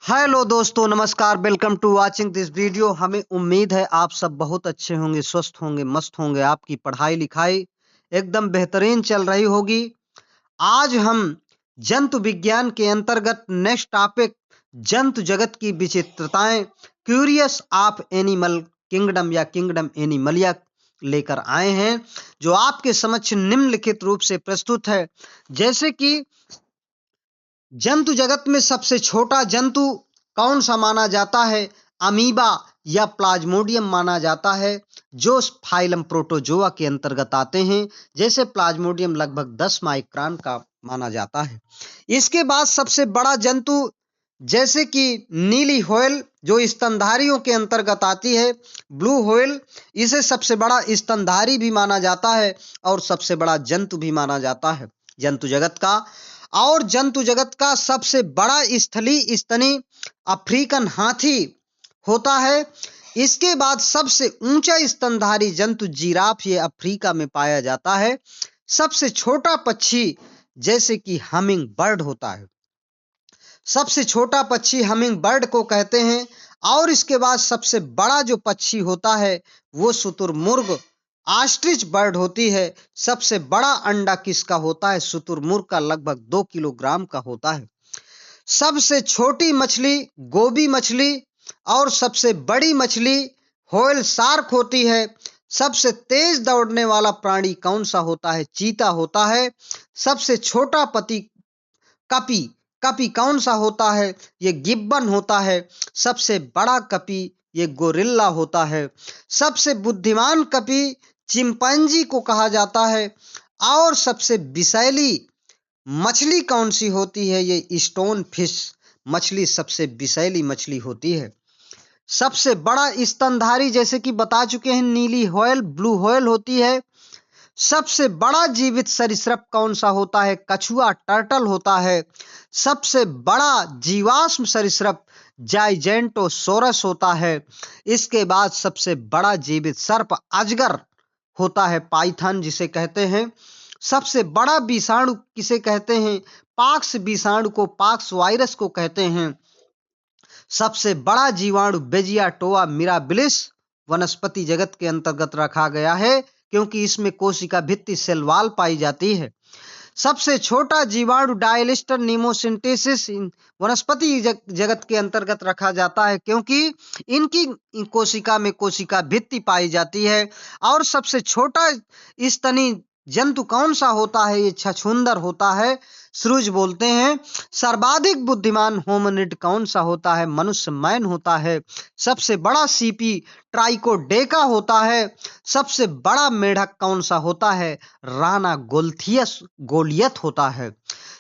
Hello दोस्तों, नमस्कार। Welcome to watching this video. हमें उम्मीद है आप सब बहुत अच्छे होंगे, स्वस्थ होंगे, मस्त होंगे। आपकी पढ़ाई लिखाई एकदम बेहतरीन चल रही होगी। आज हम जंतु विज्ञान के अंतर्गत नेक्स्ट टॉपिक जंतु जगत की विचित्रताएं, क्यूरियस ऑफ एनिमल किंगडम या किंगडम एनिमलिया लेकर आए हैं, जो आपके समक्ष निम्नलिखित रूप से प्रस्तुत है। जैसे कि जंतु जगत में सबसे छोटा जंतु कौन सा माना जाता है? अमीबा या प्लाज्मोडियम माना जाता है, जो फाइलम प्रोटोजोआ के अंतर्गत आते हैं। जैसे प्लाज्मोडियम लगभग 10 माइक्रोन का माना जाता है। इसके बाद सबसे बड़ा जंतु जैसे कि नीली व्हेल, जो स्तनधारियों के अंतर्गत आती है। ब्लू व्हेल, इसे सबसे बड़ा स्तनधारी भी माना जाता है और सबसे बड़ा जंतु भी माना जाता है जंतु जगत का। और जंतु जगत का सबसे बड़ा स्थलीय स्तनी अफ्रीकन हाथी होता है। इसके बाद सबसे ऊंचा स्तनधारी जंतु जिराफ, ये अफ्रीका में पाया जाता है। सबसे छोटा पक्षी जैसे कि हमिंग बर्ड होता है। सबसे छोटा पक्षी हमिंग बर्ड को कहते हैं। और इसके बाद सबसे बड़ा जो पक्षी होता है वो शुतुरमुर्ग ऑस्ट्रिच बर्ड होती है। सबसे बड़ा अंडा किसका होता है? शुतुरमुर्ग का, लगभग 2 किलोग्राम का होता है। सबसे छोटी मछली गोबी मछली और सबसे बड़ी मछली व्हेल शार्क होती है। सबसे तेज दौड़ने वाला प्राणी कौन सा होता है? चीता होता है। सबसे छोटा कपी कपी कौन सा होता है? ये गिब्बन होता है। सबसे बड़ा कपी ये गोरिल्ला होता है। सबसे बुद्धिमान कपी चिंपैंजी को कहा जाता है। और सबसे विषैली मछली कौन सी होती है? ये स्टोन फिश मछली सबसे विषैली मछली होती है। सबसे बड़ा स्तनधारी जैसे कि बता चुके हैं, नीली व्हेल, ब्लू व्हेल होती है। सबसे बड़ा जीवित सरीसृप कौन सा होता है? कछुआ, टर्टल होता है। सबसे बड़ा जीवाश्म सरीसृप जाइजेंटोसोरस होता है। इसके बाद सबसे बड़ा जीवित सर्प अजगर होता है, पाइथन जिसे कहते हैं। सबसे बड़ा विषाणु किसे कहते हैं? पॉक्स विषाणु को, पॉक्स वायरस को कहते हैं। सबसे बड़ा जीवाणु बेजियाटोआ मिराबिलिस वनस्पति जगत के अंतर्गत रखा गया है, क्योंकि इसमें कोशिका भित्ति सेल वॉल पाई जाती है। सबसे छोटा जीवाणु डायलिस्टर नीमोसिंथेसिस वनस्पति जगत के अंतर्गत रखा जाता है, क्योंकि इनकी कोशिका में कोशिका भित्ति पाई जाती है। और सबसे छोटा स्तनी जंतु कौन सा होता है? ये छछूंदर होता है, श्रूज बोलते हैं। सर्वाधिक बुद्धिमान होमिनिड कौन सा होता है? मनुष्य, मैन होता है। सबसे बड़ा सीपी ट्राइकोडेका होता है। सबसे बड़ा मेढक कौन सा होता है? राना गोलियत होता है।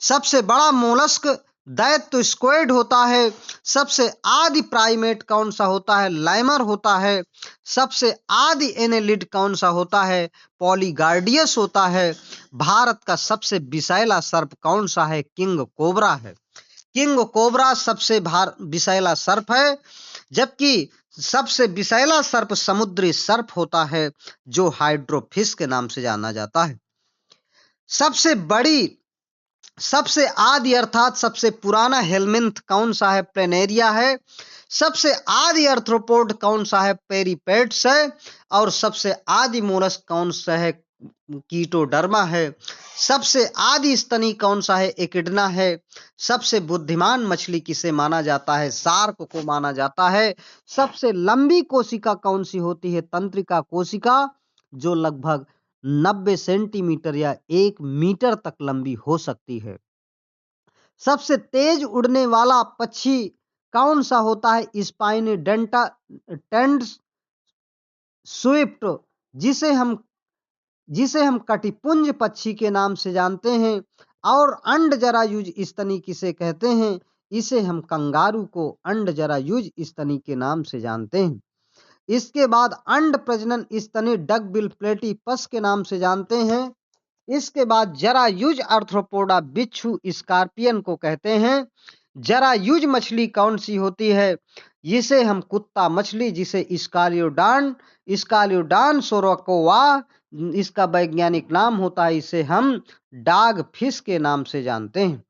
सबसे बड़ा मोलस्क दैत्य स्क्वेड होता है। सबसे आदि प्राइमेट कौन सा होता है? लाइमर होता है। सबसे आदि एनेलिड कौन सा होता है? पॉलीगार्डियस होता है। भारत का सबसे विषैला सर्प कौन सा है? किंग कोबरा है। किंग कोबरा सबसे विषैला सर्प है, जबकि सबसे विषैला सर्प समुद्री सर्प होता है, जो हाइड्रोफिश के नाम से जाना जाता है। सबसे आदि अर्थात सबसे पुराना हेलमिंथ कौन सा है? प्लेनेरिया है। सबसे आदि आर्थ्रोपोड कौन सा है? पेरिपेट्स है। और सबसे आदि मोलस्क कौन सा है? कीटोडर्मा है। सबसे आदि स्तनी कौन सा है? एकिडना है। सबसे बुद्धिमान मछली किसे माना जाता है? शार्क को माना जाता है। सबसे लंबी कोशिका कौन सी होती है? तंत्रिका कोशिका, जो लगभग 90 सेंटीमीटर या 1 मीटर तक लंबी हो सकती है। सबसे तेज उड़ने वाला पक्षी कौन सा होता है? स्पाइनी टेंड स्विफ्ट, जिसे हम कटिपुंज पक्षी के नाम से जानते हैं। और अंड जरायुज स्तनी किसे कहते हैं? इसे हम कंगारू को अंड जरायुज स्तनी के नाम से जानते हैं। इसके बाद अंड प्रजनन स्तनी डकबिल प्लेटिपस के नाम से जानते हैं। इसके बाद जरायुज आर्थ्रोपोडा बिच्छू स्कॉर्पियन को कहते हैं। जरायुज मछली कौन सी होती है? जिसे हम कुत्ता मछली, जिसे स्कालियोडान सोरकोवा इसका वैज्ञानिक नाम होता है, इसे हम डॉग फिश के नाम से जानते हैं।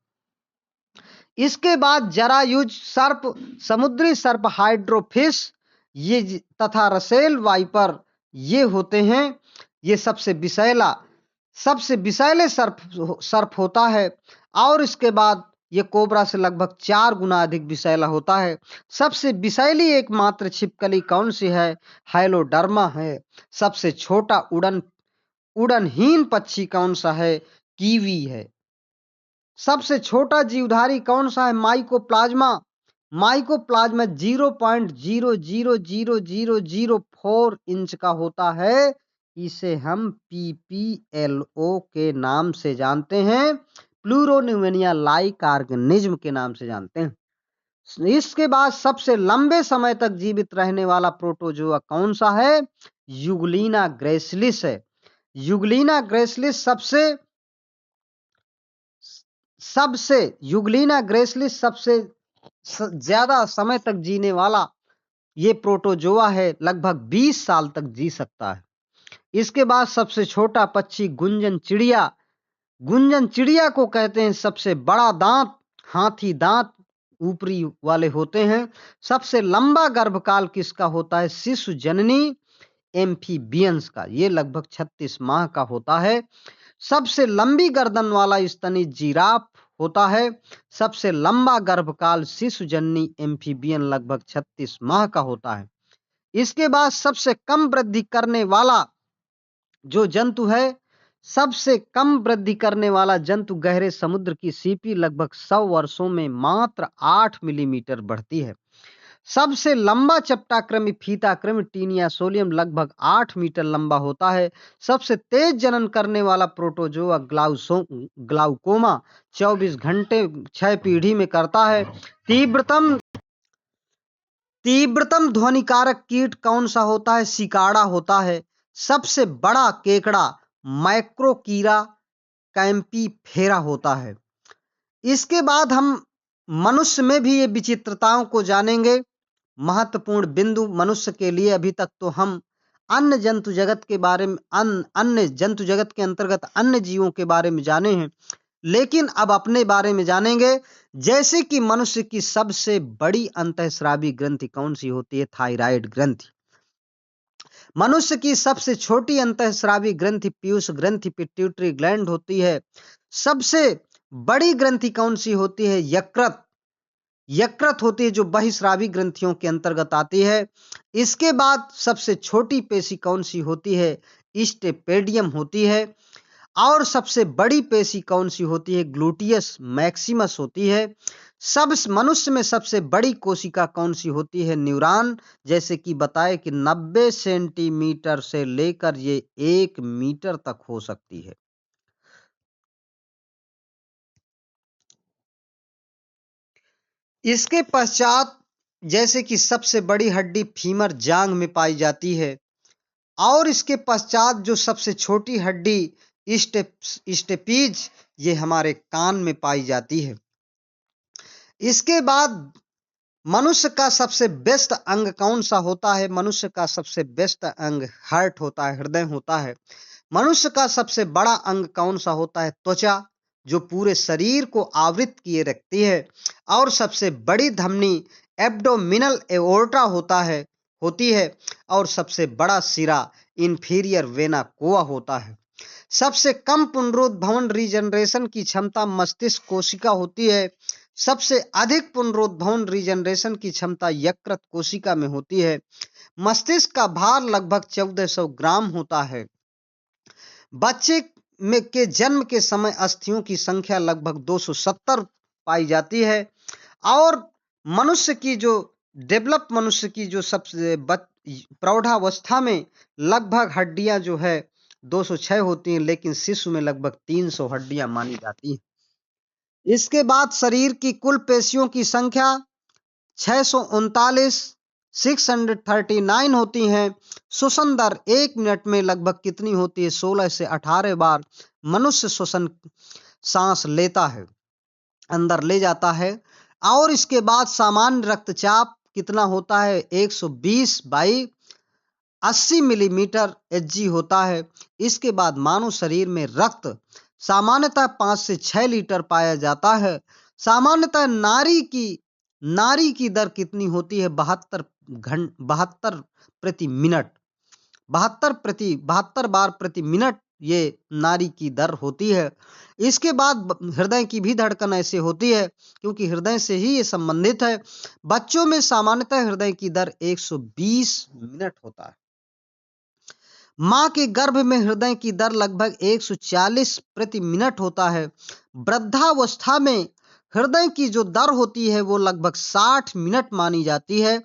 इसके बाद जरायुज सर्प, समुद्री सर्प, हाइड्रोफिश ये तथा रसेल वाइपर ये होते हैं। ये सबसे विषैले सर्प होता है। और इसके बाद ये कोबरा से लगभग 4 गुना अधिक विषैला होता है। सबसे विषैली एकमात्र छिपकली कौन सी है? हाइलोडर्मा है। सबसे छोटा उड़नहीन पक्षी कौन सा है? कीवी है। सबसे छोटा जीवधारी कौन सा है? माइकोप्लाज्मा। माइकोप्लाज्मा 0.00004 इंच का होता है। इसे हम पीपीएलओ के नाम से जानते हैं, प्लूरोन्यूमोनिया लाइक ऑर्गेनिज्म के नाम से जानते हैं। इसके बाद सबसे लंबे समय तक जीवित रहने वाला प्रोटोजोआ कौन सा है? यूग्लिना ग्रेसिलिस है। यूग्लिना ग्रेसिलिस सबसे ज्यादा समय तक जीने वाला ये प्रोटोजोआ है, लगभग 20 साल तक जी सकता है। इसके बाद सबसे छोटा पक्षी गुंजन चिड़िया। गुंजन चिड़िया को कहते हैं सबसे बड़ा दांत हाथी दांत ऊपरी वाले होते हैं। सबसे लंबा गर्भकाल किसका होता है? शिशु जननी एम्फीबियंस का, ये लगभग 36 माह का होता है। सबसे लंबी गर्दन वाला स्तनी जिराफ होता है। सबसे लंबा गर्भकाल शिशुजन्य एम्फीबियन लगभग 36 माह का होता है। इसके बाद सबसे कम वृद्धि करने वाला जो जंतु है, सबसे कम वृद्धि करने वाला जंतु गहरे समुद्र की सीपी लगभग 100 वर्षों में मात्र 8 मिलीमीटर बढ़ती है। सबसे लंबा चपटाकृमि फीताकृमि टीनिया सोलियम लगभग 8 मीटर लंबा होता है। सबसे तेज जनन करने वाला प्रोटोजोआ ग्लाउकोमा 24 घंटे 6 पीढ़ी में करता है। तीव्रतम ध्वनिकारक कीट कौन सा होता है? सिकाड़ा होता है। सबसे बड़ा केकड़ा माइक्रोकीरा कैंपीफेरा होता है। इसके बाद हम मनुष्य में भी ये विचित्रताओं को जानेंगे। महत्वपूर्ण बिंदु मनुष्य के लिए, अभी तक तो हम अन्य जंतु जगत के बारे में अन्य जंतु जगत के अंतर्गत अन्य जीवों के बारे में जाने हैं, लेकिन अब अपने बारे में जानेंगे। जैसे कि मनुष्य की सबसे बड़ी अंतःस्रावी ग्रंथि कौन सी होती है? थायराइड ग्रंथि। मनुष्य की सबसे छोटी अंतःस्रावी ग्रंथि पीयूष ग्रंथि पिट्यूटरी ग्लैंड होती है। सबसे बड़ी ग्रंथि कौन सी होती है? यकृत होती है, जो बहिस्रावी ग्रंथियों के अंतर्गत आती है। इसके बाद सबसे छोटी पेशी कौन सी होती है? स्टेपेडियम होती है। और सबसे बड़ी पेशी कौन सी होती है? ग्लूटियस मैक्सिमस होती है। सब मनुष्य में सबसे बड़ी कोशिका कौन सी होती है? न्यूरॉन। जैसे कि बताए कि 90 सेंटीमीटर से लेकर ये 1 मीटर तक हो सकती है। इसके पश्चात जैसे कि सबसे बड़ी हड्डी फीमर जांघ में पाई जाती है। और इसके पश्चात जो सबसे छोटी हड्डी स्टेपीज ये हमारे कान में पाई जाती है। इसके बाद मनुष्य का सबसे बेस्ट अंग कौन सा होता है? मनुष्य का सबसे बेस्ट अंग हार्ट होता है, हृदय होता है। मनुष्य का सबसे बड़ा अंग कौन सा होता है? त्वचा, जो पूरे शरीर को आवृत किए रखती है। और सबसे बड़ी धमनी एब्डोमिनल एओर्टा होती है। और सबसे बड़ा सिरा इंफीरियर वेना कोआ होता है। सबसे कम पुनरुद्भवन रीजनरेशन की क्षमता मस्तिष्क कोशिका होती है। सबसे अधिक पुनरुद्भवन रीजनरेशन की क्षमता यकृत कोशिका में होती है। मस्तिष्क का भार लगभग 1400 ग्राम होता है। बच्चे के जन्म के समय अस्थियों की संख्या लगभग 270 पाई जाती है। और मनुष्य की जो सबसे प्रौढ़ावस्था में लगभग हड्डियां जो है 206 होती हैं, लेकिन शिशु में लगभग 300 हड्डियां मानी जाती हैं। इसके बाद शरीर की कुल पेशियों की संख्या 639 होती हैं। श्वसन दर 1 मिनट में लगभग कितनी होती है? 16 से 18 बार मनुष्य सांस लेता है, अंदर ले जाता है। और इसके बाद सामान्य रक्तचाप कितना होता है? 120/80 मिलीमीटर Hg होता है। इसके बाद मानव शरीर में रक्त सामान्यतः 5 से 6 लीटर पाया जाता है। सामान्यतः नारी की दर कितनी होती है? 72 प्रति मिनट, 72 बार प्रति मिनट ये नारी की दर होती है। इसके बाद हृदय की भी धड़कन ऐसे होती है, क्योंकि हृदय से ही ये संबंधित है। बच्चों में सामान्यतः हृदय की दर 120 मिनट होता है। मां के गर्भ में हृदय की दर लगभग 140 प्रति मिनट होता है। वृद्धावस्था में हृदय की जो दर होती है वो लगभग 60 मिनट मानी जाती है,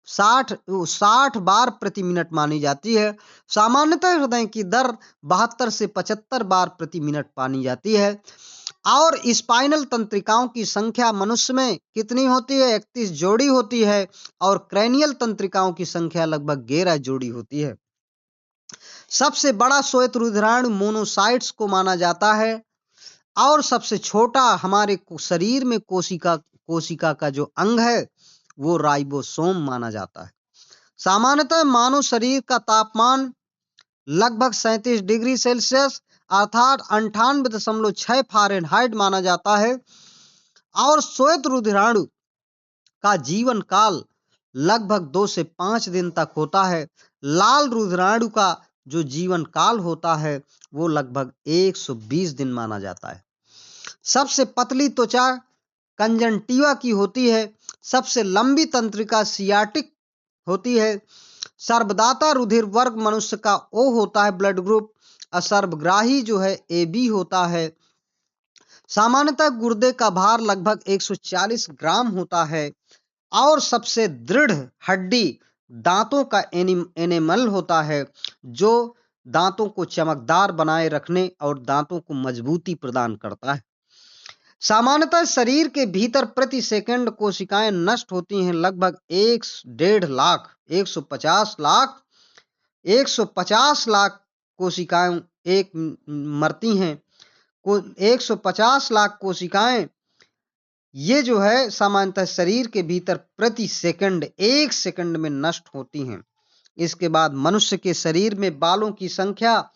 60 बार प्रति मिनट मानी जाती है। सामान्यतः हृदय की दर 72 से 75 बार प्रति मिनट मानी जाती है। और स्पाइनल तंत्रिकाओं की संख्या मनुष्य में कितनी होती है? 31 जोड़ी होती है। और क्रैनियल तंत्रिकाओं की संख्या लगभग 11 जोड़ी होती है। सबसे बड़ा श्वेत रुधिराणु मोनोसाइट्स को माना जाता है, और सबसे छोटा हमारे शरीर में कोशिका का जो अंग है वो राइबोसोम माना जाता है। सामान्यतः मानव शरीर का तापमान लगभग 37 डिग्री सेल्सियस अर्थात 98.6 फ़ारेनहाइट माना जाता है। और श्वेत रुधिराणु का जीवन काल लगभग 2 से 5 दिन तक होता है। लाल रुधिराणु का जो जीवन काल होता है वो लगभग 120 दिन माना जाता है। सबसे पतली त्वचा कंजंक्टिवा की होती है। सबसे लंबी तंत्रिका सियाटिक होती है। सर्वदाता रुधिर वर्ग मनुष्य का ओ होता है ब्लड ग्रुप। असर्वग्राही जो है AB होता है। सामान्यतः गुर्दे का भार लगभग 140 ग्राम होता है। और सबसे दृढ़ हड्डी दांतों का एनेमल होता है, जो दांतों को चमकदार बनाए रखने और दांतों को मजबूती प्रदान करता है। सामान्यतः शरीर के भीतर प्रति सेकंड कोशिकाएं नष्ट होती हैं लगभग 1.5 लाख 150 लाख कोशिकाएं मरती हैं। 150 लाख कोशिकाएं ये जो है सामान्यतः शरीर के भीतर प्रति सेकंड 1 सेकंड में नष्ट होती हैं। इसके बाद मनुष्य के शरीर में बालों की संख्या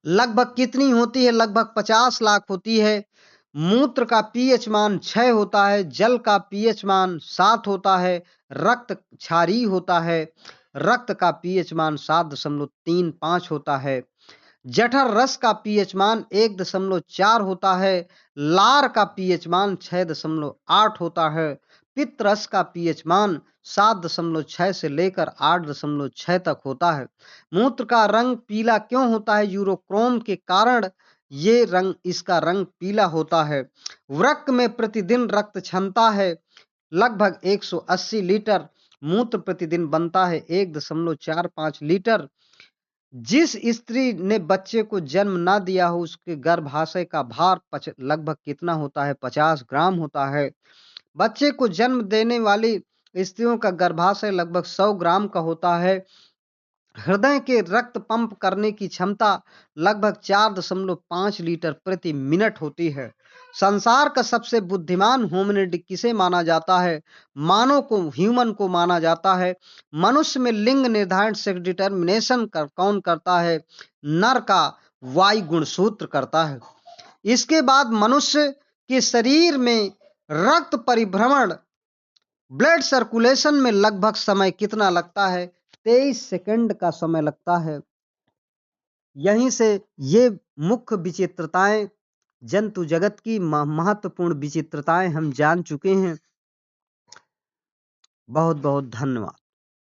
लगभग कितनी होती है? लगभग 50 लाख होती है। मूत्र का पीएच मान 6 होता है। जल का पीएच मान 7 होता है। रक्त क्षारीय होता है। रक्त का पीएच मान 7.35 होता है। जठर रस का पीएच मान 1.4 होता है। लार का पीएच मान 6.8 होता है। पित्त रस का पीएच मान 7.6 से लेकर 8.6 तक होता है। मूत्र का रंग पीला क्यों होता है? यूरोक्रोम के कारण ये रंग, इसका रंग पीला होता है। वृक्क में प्रतिदिन रक्त क्षमता है लगभग 180 लीटर। मूत्र प्रतिदिन बनता है 1.45 लीटर। जिस स्त्री ने बच्चे को जन्म ना दिया हो उसके गर्भाशय का भार लगभग कितना होता है? 50 ग्राम होता है। बच्चे को जन्म देने वाली स्त्रियों का गर्भाशय लगभग 100 ग्राम का होता है। हृदय के रक्त पंप करने की क्षमता लगभग 4.5 लीटर प्रति मिनट होती है। संसार का सबसे बुद्धिमान होमिनिड किसे माना जाता है? मानव को, ह्यूमन को माना जाता है। मनुष्य में लिंग निर्धारण सेक्स डिटर्मिनेशन कौन करता है? नर का वाई गुणसूत्र करता है। इसके बाद मनुष्य के शरीर में रक्त परिभ्रमण, ब्लड सर्कुलेशन में लगभग समय कितना लगता है? 23 सेकंड का समय लगता है। यहीं से ये मुख्य विचित्रताएं, जंतु जगत की महत्वपूर्ण विचित्रताएं हम जान चुके हैं। बहुत बहुत धन्यवाद।